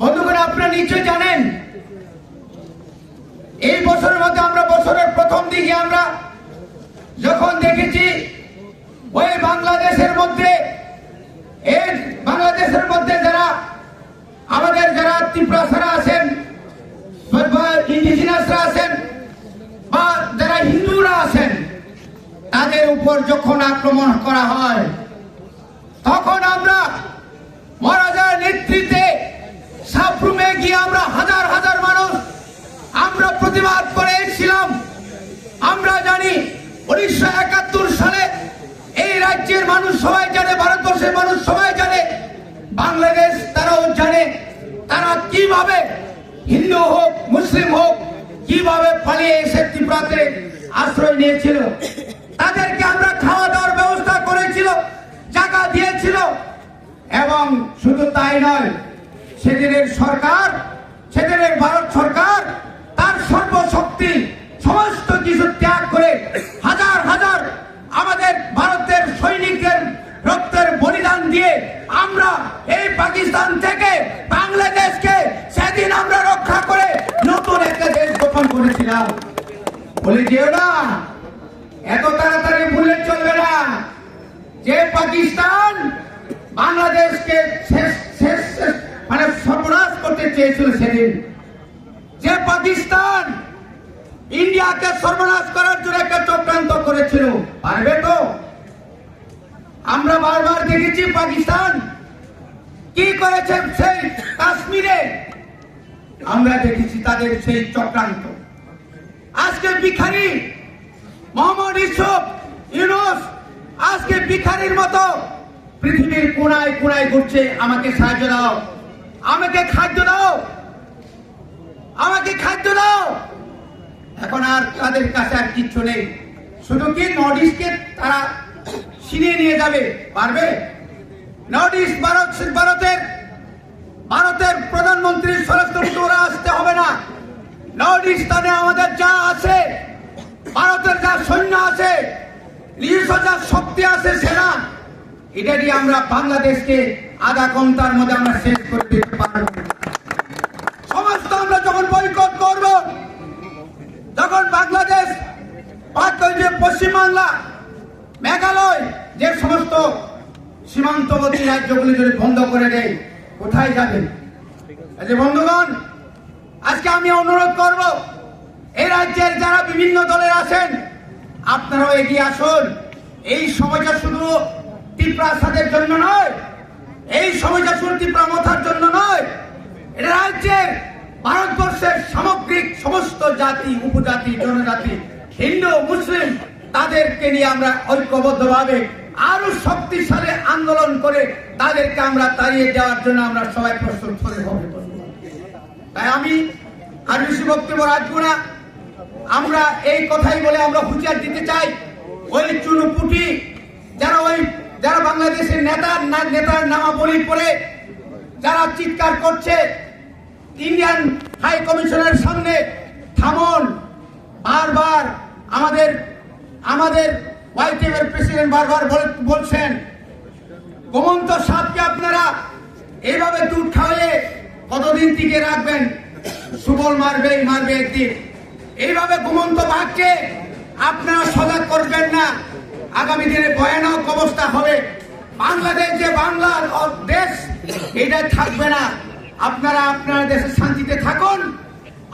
বন্ধুগণ, আপনারা নিশ্চয় জানেন এই বছরের মধ্যে আমরা বছরের প্রথম দিকে আমরা যখন দেখেছি ওই বাংলাদেশের মধ্যে যারা আমাদের যারা ত্রিপুরাসারা আছেন, ইন্ডিজিনাসরা আছেন বা যারা হিন্দুরা আছেন, তাদের উপর যখন আক্রমণ করা হয় তখন আমরা মহারাজার নেতৃত্বে সাবরুমে গিয়ে আমরা হাজার হাজার মানুষ আমরা প্রতিবাদ করে এসেছিলাম। আমরা জানি 1971 সালে এই রাজ্যের মানুষ সবাই জানে, ভারতবর্ষের মানুষ সবাই জানে, বাংলাদেশ তারাও জানে তারা কিভাবে হিন্দু হোক মুসলিম হোক কিভাবে পালিয়ে এসে ত্রিপুরাতে আশ্রয় নিয়েছিল। তাদেরকে আমরা খাওয়া দাওয়ার ব্যবস্থা করেছিল, জায়গা দিয়েছিল, এবং শুধু তাই নয়, সেদিনের সরকার, সেদিনের ভারত সরকার তার সর্বশক্তি সমস্ত কিছু ত্যাগ করে হাজার হাজার আমাদের ভারতের সৈনিকদের রক্তের বলিদান দিয়ে আমরা এই পাকিস্তান থেকে বাংলাদেশকে সেদিন আমরা রক্ষা করে নতুন একটা দেশ গঠন করেছিলাম। বলে যেও না, এত তাড়াতাড়ি ভুলে চলবে না যে পাকিস্তান বাংলাদেশকে মানে সর্বনাশ করতে চেয়েছিল। সেদিন যে পাকিস্তান ইন্ডিয়াকে সর্বনাশ করার জন্য একটা চক্রান্ত করেছিল, পারবে তো? আমরা বারবার দেখেছি পাকিস্তান কি করেছে সেই কাশ্মীরে, আমরা দেখেছি তাদের সেই চক্রান্ত। আজকে ভিখারি মোহাম্মদ ইউনূস আজকে ভিখারির মতো পৃথিবীর কোনায় কোনায় ঘুরছে, আমাকে সাহায্য দাও, আমাকে খাদ্য দাও, আমাকে খাদ্য দাও। এখন আর তাদের কাছে আর কিচ্ছু নেই, শুধু কি নর্থ ইস্টকে তারা ছিনিয়ে নিয়ে যাবে, পারবে? নর্থ ইস্ট ভারতের প্রধানমন্ত্রী স্বরাষ্ট্রমন্ত্রী ওরা আসতে হবে না। নর্থ ইস্টার্নে আমাদের যা আছে, ভারতের যা সৈন্য আছে, নিজস্ব যা শক্তি আছে সেনা, এটা দিয়ে আমরা বাংলাদেশকে আধা ঘন্টার মধ্যে আমরা শেষ করে দিতে পারব। সমস্ত আমরা যখন বয়কট করব, যখন বাংলাদেশ পশ্চিমবাংলা মেঘালয় যে সমস্ত সীমান্তবর্তী রাজ্যগুলি যদি বন্ধ করে দেয়, কোথায় যাবেন? বন্ধুগণ, আজকে আমি অনুরোধ করব এই রাজ্যের যারা বিভিন্ন দলের আছেন, আপনারাও এগিয়ে আসুন। এই সময়টা শুধু ত্রিপুরাসাদের জন্য নয়, এই সময়টা শুধু ত্রিপুরা মথার জন্য নয়, এটা রাজ্যের ভারতবর্ষের সামগ্রিক সমস্ত জাতি উপজাতি জনজাতি হিন্দু মুসলিম তাদেরকে নিয়ে আমরা ঐক্যবদ্ধভাবে আরো শক্তিশালী আন্দোলন করে তাদেরকে আমরা তাড়িয়ে দেওয়ার জন্য আমরা সবাই প্রস্তুত করে হবে। তাই আমি আর বেশি বক্তব্য রাখবো না, আমরা এই কথাই বলে আমরা হুঁশিয়ার দিতে চাই, ওই চুনুপুটি যারা বাংলাদেশের নেতার নামাবলী পড়ে যারা চিৎকার করছে ইন্ডিয়ান হাই কমিশনের সামনে, থামুন। বারবার আমাদের ওয়াইটিএমের প্রেসিডেন্ট বারবার বলছেন, ঘুমন্ত সাপকে আপনারা এইভাবে দুধ খাওয়ালে কতদিন টিকে রাখবেন? সুবল মারবে একদিন। এইভাবে ঘুমন্ত বাঘকে আপনারা সজাগ করবেন না, আগামী দিনে ভয়ানক অবস্থা হবে। বাংলাদেশ যে বাংলার দেশ, এটা থাকবে না। আপনারা আপনার দেশে শান্তিতে থাকুন,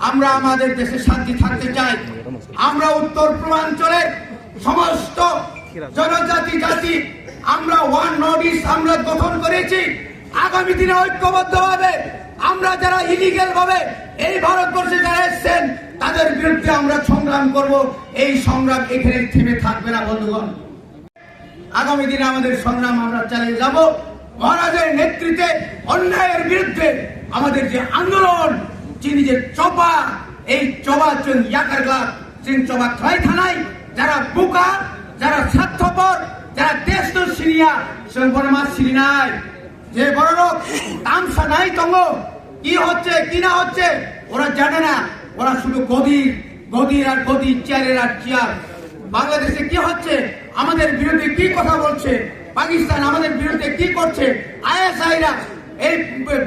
আমরা আমাদের দেশে শান্তি থাকতে চাই। আমরা উত্তর পূর্বাঞ্চলের সমস্ত জনজাতি জাতি আমরা ওয়ান নর্থ ইস্ট আমরা গঠন করেছি। আগামী দিনে ঐক্যবদ্ধভাবে আমরা যারা ইলিগাল ভাবে এই ভারতবর্ষে যারা এসেছেন তাদের বিরুদ্ধে আমরা সংগ্রাম করব। এই সংগ্রাম এখানে থেমে থাকবে না বন্ধুগণ। আগামী দিনে আমাদের সংগ্রাম আমরা চালিয়ে যাব। মহারাজের নেতৃত্বে অন্যায়ের বিরুদ্ধে আমাদের যে আন্দোলন, যিনি যে চপা, এই চপা চপা ছয় থানায় যারা বোকা, যারা স্বার্থপর, যারা দেশ তো সিরিয়া বনমাস সিরি নাই, যে বড় লোক তামসা নাই তঙ্গ কি হচ্ছে কি না হচ্ছে ওরা জানে না। ওরা শুধু গদির আর গদি, চেয়ারের আর চেয়ার। বাংলাদেশে কি হচ্ছে, আমাদের বিরুদ্ধে কি কথা বলছে, পাকিস্তান আমাদের বিরুদ্ধে কি করছে, আইএসআইরা এই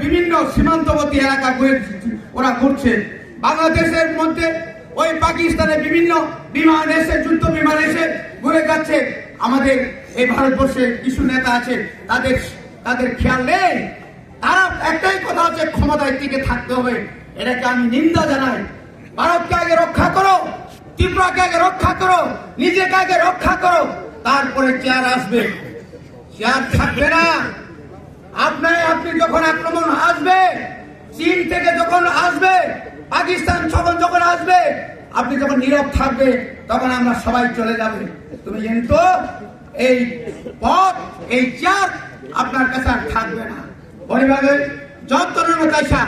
বিভিন্ন সীমান্তবর্তী এলাকা ওরা ঘুরছে। বাংলাদেশের মধ্যে ওই পাকিস্তানের বিভিন্ন বিমান এসে, যুদ্ধ বিমান এসে ঘুরে যাচ্ছে। আমাদের এই ভারতবর্ষে কিছু নেতা আছে, তাদের খেয়াল নেই। তারা একটাই কথা হচ্ছে, ক্ষমতায় টিকে থাকতে হবে। এটাকে আমি নিন্দা জানাই। ভারতকে আগে রক্ষা করো, ত্রিপুরাকে আগে রক্ষা করো, নিজেকে আগে রক্ষা করো, তারপরে চেয়ার আসবে। চেয়ার থাকবে না। আপনি যখন আক্রমণ আসবে, চীন থেকে যখন আসবে, পাকিস্তান যখন আসবে, আপনি যখন নীরব থাকবে, তখন আমরা সবাই চলে যাবে। তুমি কিন্তু এই পথ, এই চেয়ার আপনার কাছে আর থাকবে না। পরিবারের যত্নের মতাইসা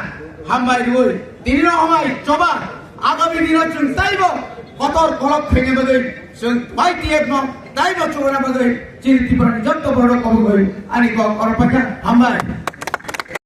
হামবাই রুই দিন আমায় চবা আগামী নির্বাচন চাইব কতর কলক ভেঙে বলে বাইটিএফ তাইব চোরা বলে চিন্তি পড়ে যত বড় কব হই আনি করপাখা হামবাই